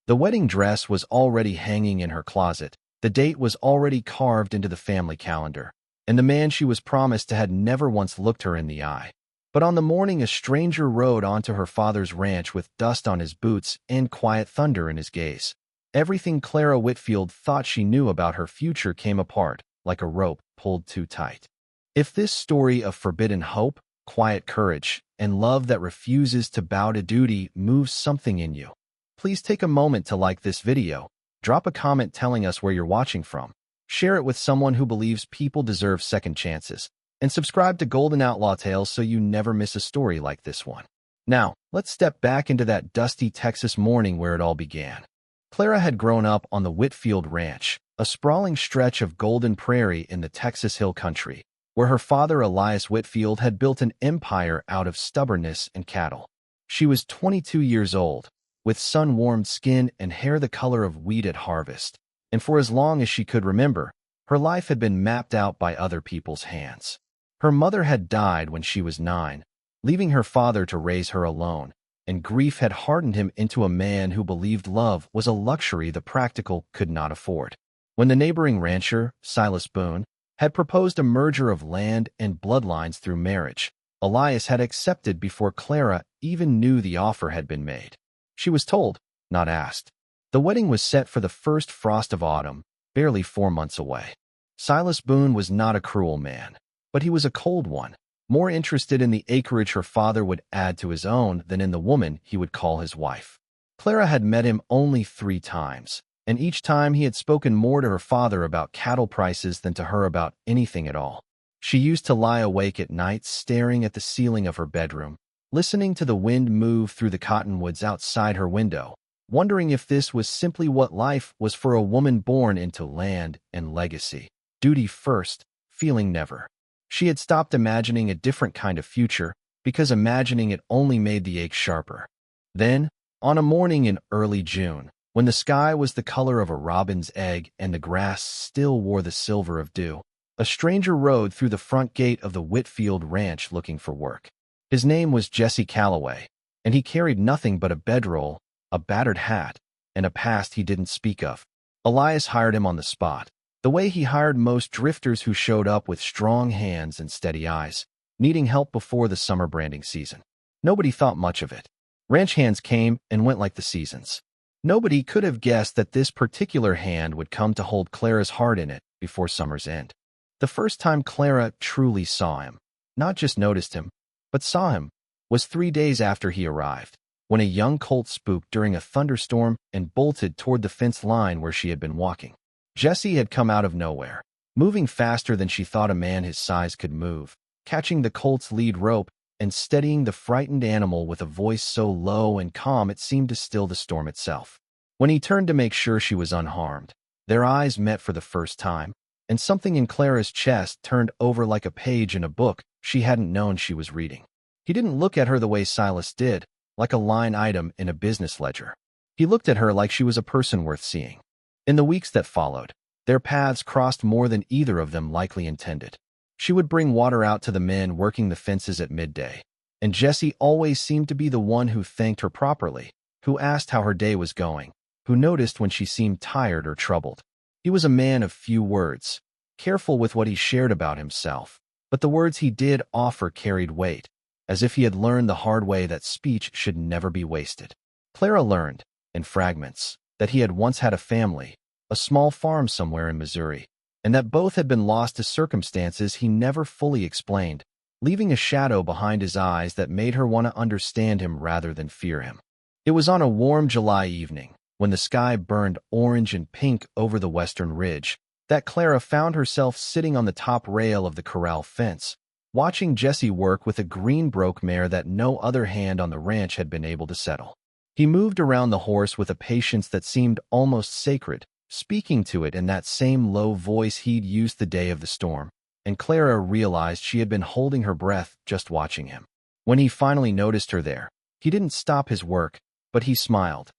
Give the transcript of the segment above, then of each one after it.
The wedding dress was already hanging in her closet, the date was already carved into the family calendar, and the man she was promised to had never once looked her in the eye. But on the morning a stranger rode onto her father's ranch with dust on his boots and quiet thunder in his gaze. Everything Clara Whitfield thought she knew about her future came apart, like a rope pulled too tight. If this story of forbidden hope, quiet courage, and love that refuses to bow to duty moves something in you, please take a moment to like this video, drop a comment telling us where you're watching from, share it with someone who believes people deserve second chances, and subscribe to Golden Outlaw Tales so you never miss a story like this one. Now, let's step back into that dusty Texas morning where it all began. Clara had grown up on the Whitfield Ranch, a sprawling stretch of golden prairie in the Texas Hill Country, where her father Elias Whitfield had built an empire out of stubbornness and cattle. She was 22 years old, with sun-warmed skin and hair the color of wheat at harvest, and for as long as she could remember, her life had been mapped out by other people's hands. Her mother had died when she was 9, leaving her father to raise her alone, and grief had hardened him into a man who believed love was a luxury the practical could not afford. When the neighboring rancher, Silas Boone, had proposed a merger of land and bloodlines through marriage, Elias had accepted before Clara even knew the offer had been made. She was told, not asked. The wedding was set for the first frost of autumn, barely 4 months away. Silas Boone was not a cruel man, but he was a cold one, more interested in the acreage her father would add to his own than in the woman he would call his wife. Clara had met him only 3 times, and each time he had spoken more to her father about cattle prices than to her about anything at all. She used to lie awake at night staring at the ceiling of her bedroom, listening to the wind move through the cottonwoods outside her window, wondering if this was simply what life was for a woman born into land and legacy. Duty first, feeling never. She had stopped imagining a different kind of future because imagining it only made the ache sharper. Then, on a morning in early June, when the sky was the color of a robin's egg and the grass still wore the silver of dew, a stranger rode through the front gate of the Whitfield Ranch looking for work. His name was Jesse Calloway, and he carried nothing but a bedroll, a battered hat, and a past he didn't speak of. Elias hired him on the spot, the way he hired most drifters who showed up with strong hands and steady eyes, needing help before the summer branding season. Nobody thought much of it. Ranch hands came and went like the seasons. Nobody could have guessed that this particular hand would come to hold Clara's heart in it before summer's end. The first time Clara truly saw him, not just noticed him, but saw him, was 3 days after he arrived, when a young colt spooked during a thunderstorm and bolted toward the fence line where she had been walking. Jesse had come out of nowhere, moving faster than she thought a man his size could move, catching the colt's lead rope and steadying the frightened animal with a voice so low and calm it seemed to still the storm itself. When he turned to make sure she was unharmed, their eyes met for the first time, and something in Clara's chest turned over like a page in a book she hadn't known she was reading. He didn't look at her the way Silas did, like a line item in a business ledger. He looked at her like she was a person worth seeing. In the weeks that followed, their paths crossed more than either of them likely intended. She would bring water out to the men working the fences at midday, and Jesse always seemed to be the one who thanked her properly, who asked how her day was going, who noticed when she seemed tired or troubled. He was a man of few words, careful with what he shared about himself, but the words he did offer carried weight, as if he had learned the hard way that speech should never be wasted. Clara learned, in fragments, that he had once had a family, a small farm somewhere in Missouri, and that both had been lost to circumstances he never fully explained, leaving a shadow behind his eyes that made her want to understand him rather than fear him. It was on a warm July evening, when the sky burned orange and pink over the western ridge, that Clara found herself sitting on the top rail of the corral fence, watching Jesse work with a green-broke mare that no other hand on the ranch had been able to settle. He moved around the horse with a patience that seemed almost sacred, speaking to it in that same low voice he'd used the day of the storm, and Clara realized she had been holding her breath just watching him. When he finally noticed her there, he didn't stop his work, but he smiled.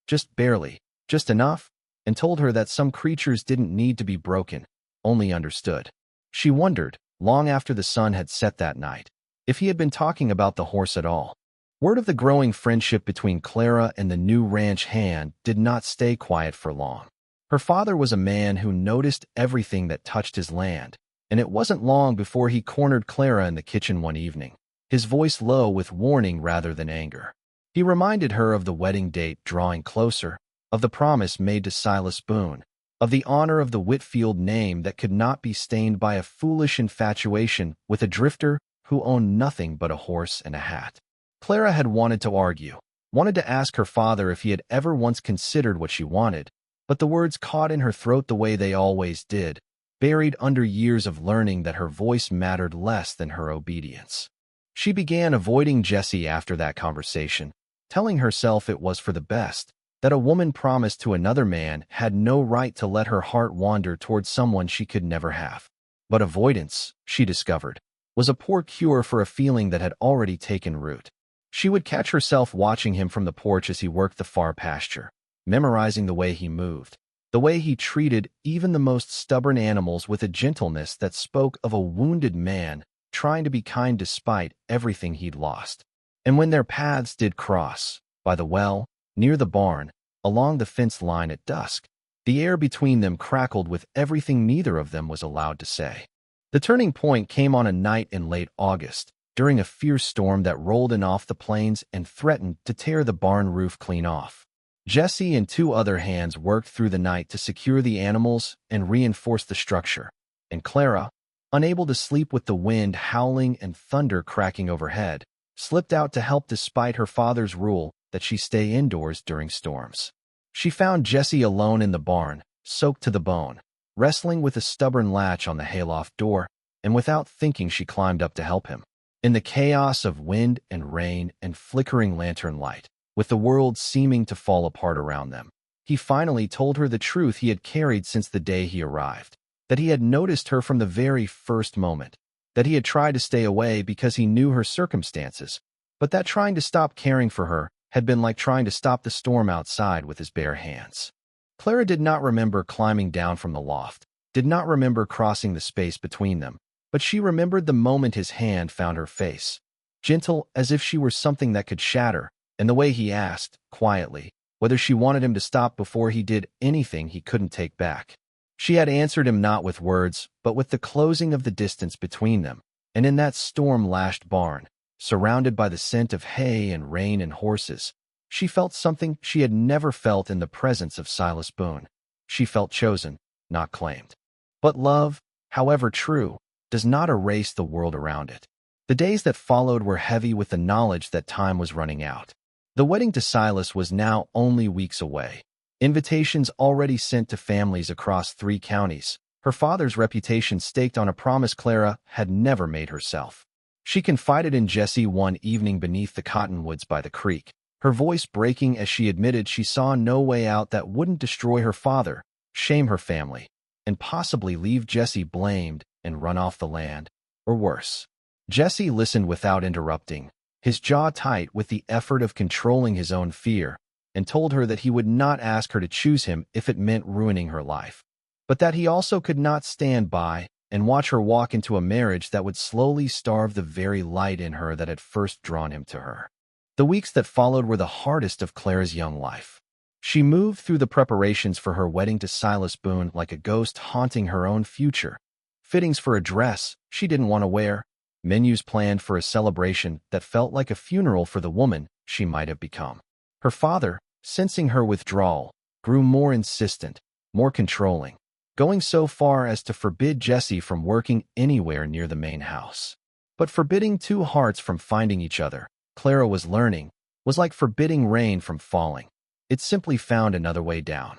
Just barely, just enough, and told her that some creatures didn't need to be broken, only understood. She wondered, long after the sun had set that night, if he had been talking about the horse at all. Word of the growing friendship between Clara and the new ranch hand did not stay quiet for long. Her father was a man who noticed everything that touched his land, and it wasn't long before he cornered Clara in the kitchen one evening, his voice low with warning rather than anger. He reminded her of the wedding date drawing closer, of the promise made to Silas Boone, of the honor of the Whitfield name that could not be stained by a foolish infatuation with a drifter who owned nothing but a horse and a hat. Clara had wanted to argue, wanted to ask her father if he had ever once considered what she wanted, but the words caught in her throat the way they always did, buried under years of learning that her voice mattered less than her obedience. She began avoiding Jesse after that conversation, telling herself it was for the best, that a woman promised to another man had no right to let her heart wander toward someone she could never have. But avoidance, she discovered, was a poor cure for a feeling that had already taken root. She would catch herself watching him from the porch as he worked the far pasture, memorizing the way he moved, the way he treated even the most stubborn animals with a gentleness that spoke of a wounded man trying to be kind despite everything he'd lost. And when their paths did cross, by the well, near the barn, along the fence line at dusk, the air between them crackled with everything neither of them was allowed to say. The turning point came on a night in late August, during a fierce storm that rolled in off the plains and threatened to tear the barn roof clean off. Jesse and two other hands worked through the night to secure the animals and reinforce the structure, and Clara, unable to sleep with the wind howling and thunder cracking overhead, slipped out to help despite her father's rule that she stay indoors during storms. She found Jesse alone in the barn, soaked to the bone, wrestling with a stubborn latch on the hayloft door, and without thinking she climbed up to help him. In the chaos of wind and rain and flickering lantern light, with the world seeming to fall apart around them, he finally told her the truth he had carried since the day he arrived, that he had noticed her from the very first moment, that he had tried to stay away because he knew her circumstances, but that trying to stop caring for her had been like trying to stop the storm outside with his bare hands. Clara did not remember climbing down from the loft, did not remember crossing the space between them, but she remembered the moment his hand found her face, gentle as if she were something that could shatter, and the way he asked, quietly, whether she wanted him to stop before he did anything he couldn't take back. She had answered him not with words, but with the closing of the distance between them, and in that storm-lashed barn, surrounded by the scent of hay and rain and horses, she felt something she had never felt in the presence of Silas Boone. She felt chosen, not claimed. But love, however true, does not erase the world around it. The days that followed were heavy with the knowledge that time was running out. The wedding to Silas was now only weeks away. Invitations already sent to families across 3 counties, her father's reputation staked on a promise Clara had never made herself. She confided in Jesse one evening beneath the cottonwoods by the creek, her voice breaking as she admitted she saw no way out that wouldn't destroy her father, shame her family, and possibly leave Jesse blamed and run off the land, or worse. Jesse listened without interrupting, his jaw tight with the effort of controlling his own fear, and told her that he would not ask her to choose him if it meant ruining her life, but that he also could not stand by and watch her walk into a marriage that would slowly starve the very light in her that had first drawn him to her. The weeks that followed were the hardest of Clara's young life. She moved through the preparations for her wedding to Silas Boone like a ghost haunting her own future. Fittings for a dress she didn't want to wear, menus planned for a celebration that felt like a funeral for the woman she might have become. Her father, sensing her withdrawal, grew more insistent, more controlling, going so far as to forbid Jesse from working anywhere near the main house. But forbidding two hearts from finding each other, Clara was learning, was like forbidding rain from falling. It simply found another way down.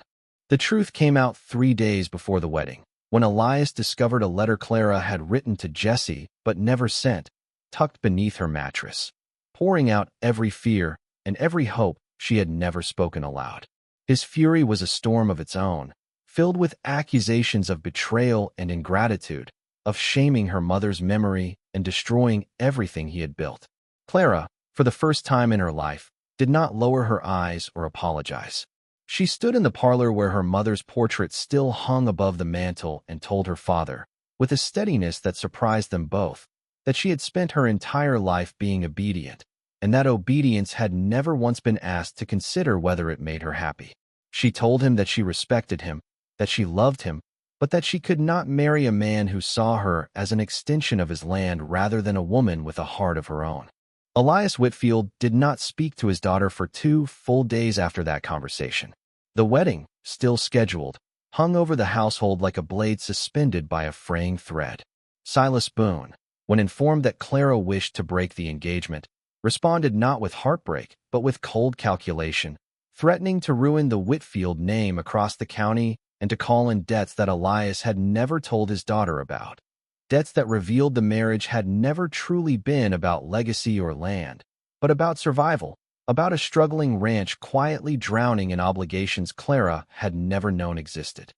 The truth came out 3 days before the wedding, when Elias discovered a letter Clara had written to Jesse but never sent, tucked beneath her mattress, pouring out every fear and every hope she had never spoken aloud. His fury was a storm of its own, filled with accusations of betrayal and ingratitude, of shaming her mother's memory and destroying everything he had built. Clara, for the first time in her life, did not lower her eyes or apologize. She stood in the parlor where her mother's portrait still hung above the mantel and told her father, with a steadiness that surprised them both, that she had spent her entire life being obedient, and that obedience had never once been asked to consider whether it made her happy. She told him that she respected him, that she loved him, but that she could not marry a man who saw her as an extension of his land rather than a woman with a heart of her own. Elias Whitfield did not speak to his daughter for 2 full days after that conversation. The wedding, still scheduled, hung over the household like a blade suspended by a fraying thread. Silas Boone, when informed that Clara wished to break the engagement, responded not with heartbreak but with cold calculation, threatening to ruin the Whitfield name across the county and to call in debts that Elias had never told his daughter about. Debts that revealed the marriage had never truly been about legacy or land, but about survival, about a struggling ranch quietly drowning in obligations Clara had never known existed.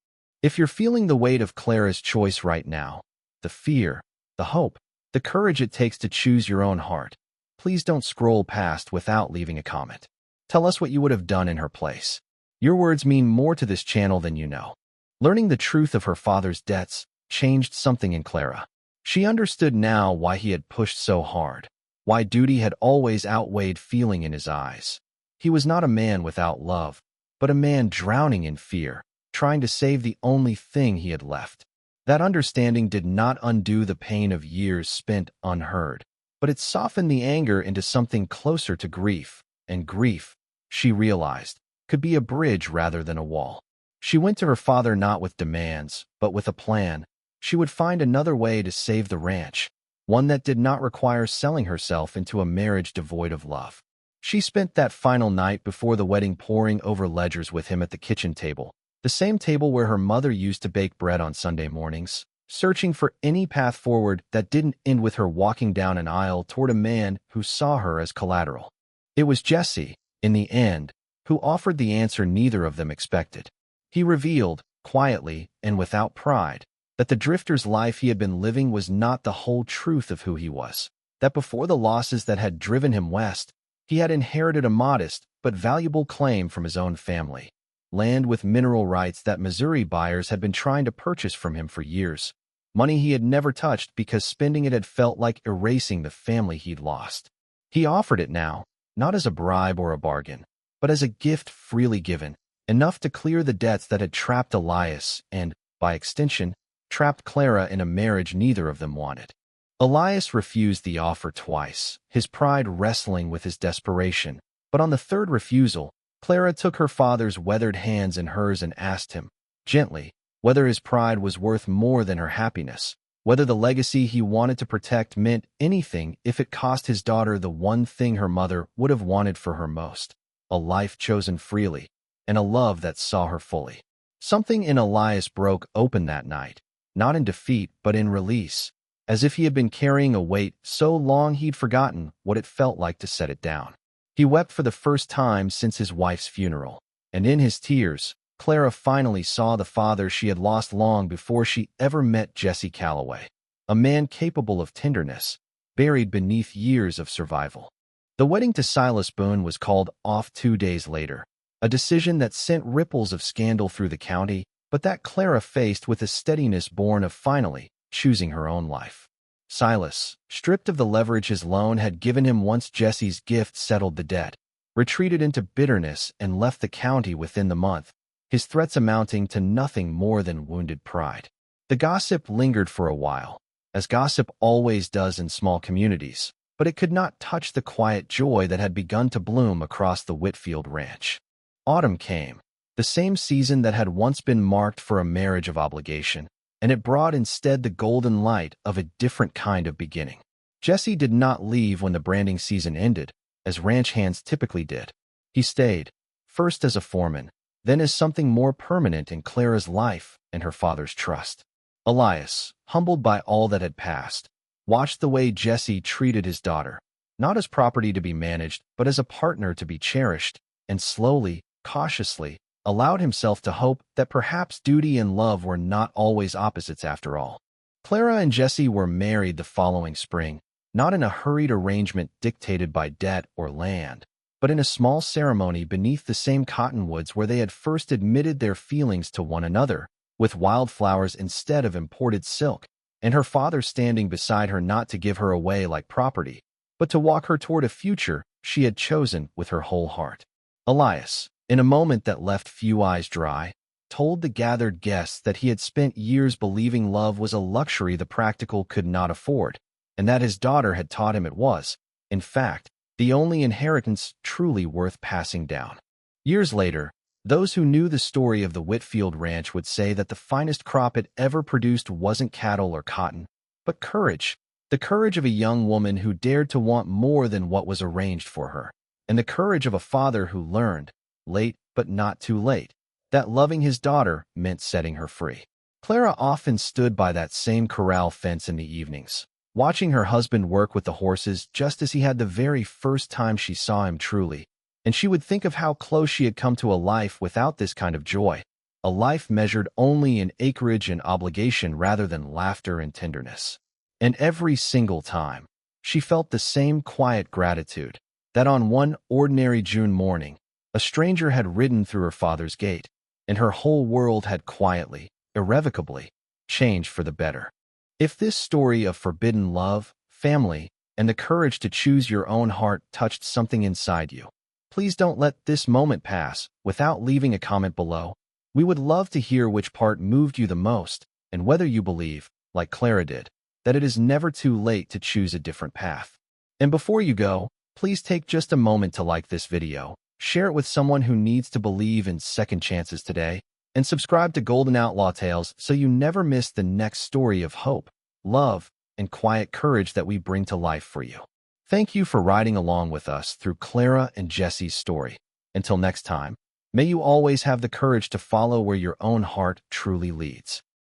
If you're feeling the weight of Clara's choice right now, the fear, the hope, the courage it takes to choose your own heart, please don't scroll past without leaving a comment. Tell us what you would have done in her place. Your words mean more to this channel than you know. Learning the truth of her father's debts changed something in Clara. She understood now why he had pushed so hard, why duty had always outweighed feeling in his eyes. He was not a man without love, but a man drowning in fear, trying to save the only thing he had left. That understanding did not undo the pain of years spent unheard, but it softened the anger into something closer to grief, and grief, she realized, could be a bridge rather than a wall. She went to her father not with demands, but with a plan. She would find another way to save the ranch, one that did not require selling herself into a marriage devoid of love. She spent that final night before the wedding poring over ledgers with him at the kitchen table, the same table where her mother used to bake bread on Sunday mornings, searching for any path forward that didn't end with her walking down an aisle toward a man who saw her as collateral. It was Jesse, in the end, who offered the answer neither of them expected. He revealed, quietly and without pride, that the drifter's life he had been living was not the whole truth of who he was, that before the losses that had driven him west, he had inherited a modest but valuable claim from his own family, land with mineral rights that Missouri buyers had been trying to purchase from him for years, money he had never touched because spending it had felt like erasing the family he'd lost. He offered it now, not as a bribe or a bargain, but as a gift freely given, enough to clear the debts that had trapped Elias and, by extension, trapped Clara in a marriage neither of them wanted. Elias refused the offer twice, his pride wrestling with his desperation, but on the third refusal, Clara took her father's weathered hands in hers and asked him, gently, whether his pride was worth more than her happiness, whether the legacy he wanted to protect meant anything if it cost his daughter the one thing her mother would have wanted for her most, a life chosen freely, and a love that saw her fully. Something in Elias broke open that night, not in defeat but in release, as if he had been carrying a weight so long he'd forgotten what it felt like to set it down. He wept for the first time since his wife's funeral, and in his tears, Clara finally saw the father she had lost long before she ever met Jesse Calloway, a man capable of tenderness, buried beneath years of survival. The wedding to Silas Boone was called off 2 days later, a decision that sent ripples of scandal through the county, but that Clara faced with a steadiness born of finally choosing her own life. Silas, stripped of the leverage his loan had given him once Jesse's gift settled the debt, retreated into bitterness and left the county within the month, his threats amounting to nothing more than wounded pride. The gossip lingered for a while, as gossip always does in small communities, but it could not touch the quiet joy that had begun to bloom across the Whitfield ranch. Autumn came, the same season that had once been marked for a marriage of obligation, and it brought instead the golden light of a different kind of beginning. Jesse did not leave when the branding season ended, as ranch hands typically did. He stayed, first as a foreman, then as something more permanent in Clara's life and her father's trust. Elias, humbled by all that had passed, watched the way Jesse treated his daughter, not as property to be managed, but as a partner to be cherished, and slowly, cautiously, allowed himself to hope that perhaps duty and love were not always opposites after all. Clara and Jesse were married the following spring, not in a hurried arrangement dictated by debt or land, but in a small ceremony beneath the same cottonwoods where they had first admitted their feelings to one another, with wildflowers instead of imported silk, and her father standing beside her not to give her away like property, but to walk her toward a future she had chosen with her whole heart. Elias, in a moment that left few eyes dry, told the gathered guests that he had spent years believing love was a luxury the practical could not afford, and that his daughter had taught him it was, in fact, the only inheritance truly worth passing down. Years later, those who knew the story of the Whitfield Ranch would say that the finest crop it ever produced wasn't cattle or cotton, but courage. The courage of a young woman who dared to want more than what was arranged for her, and the courage of a father who learned, late but not too late, that loving his daughter meant setting her free. Clara often stood by that same corral fence in the evenings, watching her husband work with the horses just as he had the very first time she saw him truly, and she would think of how close she had come to a life without this kind of joy, a life measured only in acreage and obligation rather than laughter and tenderness. And every single time, she felt the same quiet gratitude that on one ordinary June morning, a stranger had ridden through her father's gate, and her whole world had quietly, irrevocably, changed for the better. If this story of forbidden love, family, and the courage to choose your own heart touched something inside you, please don't let this moment pass without leaving a comment below. We would love to hear which part moved you the most, and whether you believe, like Clara did, that it is never too late to choose a different path. And before you go, please take just a moment to like this video, share it with someone who needs to believe in second chances today, and subscribe to Golden Outlaw Tales so you never miss the next story of hope, love, and quiet courage that we bring to life for you. Thank you for riding along with us through Clara and Jesse's story. Until next time, may you always have the courage to follow where your own heart truly leads.